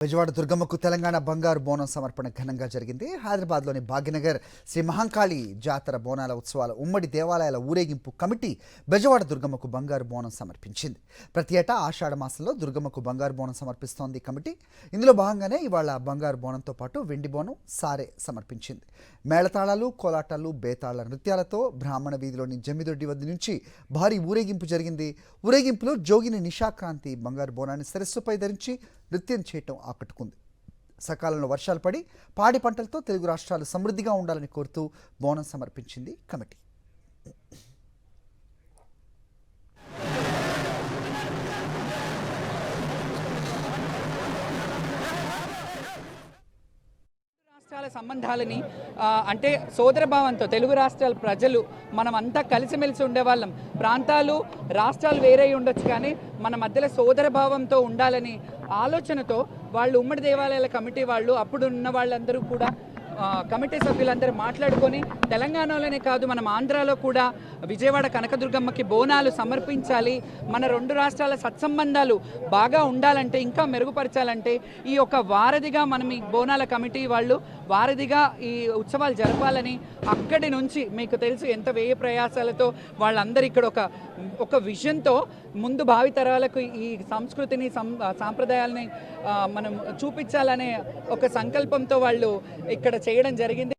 విజయవాడ దుర్గమ్మకు తెలంగాణ బంగారు బోనం సమర్పణ ఘనంగా జరిగింది. హైదరాబాద్లోని భాగ్యనగర్ శ్రీ మహంకాళి జాతర బోనాల ఉత్సవాల ఉమ్మడి దేవాలయాల ఊరేగింపు కమిటీ బెజవాడ దుర్గమ్మకు బంగారు బోనం సమర్పించింది. ప్రతి ఏటా ఆషాఢ మాసంలో దుర్గమ్మకు బంగారు బోనం సమర్పిస్తోంది కమిటీ. ఇందులో భాగంగానే ఇవాళ బంగారు బోనంతో పాటు వెండి బోనం సారే సమర్పించింది. మేళతాళాలు, కోలాటాలు, బేతాళ నృత్యాలతో బ్రాహ్మణ వీధిలోని జమ్మిదొడ్డి వద్ద నుంచి భారీ ఊరేగింపు జరిగింది. ఊరేగింపులో జోగిని నిషాక్రాంతి బంగారు బోనాన్ని శిరస్సుపై ధరించి నృత్యం చేయటం ఆకట్టుకుంది. సకాలంలో వర్షాలు పడి పాడి పంటలతో తెలుగు రాష్ట్రాలు సమృద్ధిగా ఉండాలని కోరుతూ బోనం సమర్పించింది కమిటీ. రాష్ట్రాల సంబంధాలని అంటే సోదరభావంతో తెలుగు రాష్ట్రాల ప్రజలు మనం అంతా కలిసిమెలిసి ఉండేవాళ్ళం. ప్రాంతాలు రాష్ట్రాలు వేరే ఉండొచ్చు, కానీ మన మధ్యలో సోదరభావంతో ఉండాలని ఆలోచనతో వాళ్ళు ఉమ్మడి దేవాలయాల కమిటీ వాళ్ళు అప్పుడు ఉన్న వాళ్ళందరూ కూడా కమిటీ సభ్యులందరూ మాట్లాడుకొని తెలంగాణలోనే కాదు మనం ఆంధ్రాలో కూడా విజయవాడ కనకదుర్గమ్మకి బోనాలు సమర్పించాలి, మన రెండు రాష్ట్రాల సత్సంబంధాలు బాగా ఉండాలంటే, ఇంకా మెరుగుపరచాలంటే ఈ యొక్క వారధిగా మనం ఈ బోనాల కమిటీ వాళ్ళు వారధిగా ఈ ఉత్సవాలు జరపాలని అక్కడి నుంచి మీకు తెలుసు ఎంత వ్యయ ప్రయాసాలతో వాళ్ళందరూ ఇక్కడ ఒక విజన్తో ముందు భావితరాలకు ఈ సంస్కృతిని సాంప్రదాయాలని మనం చూపించాలనే ఒక సంకల్పంతో వాళ్ళు ఇక్కడ చేయడం జరిగింది.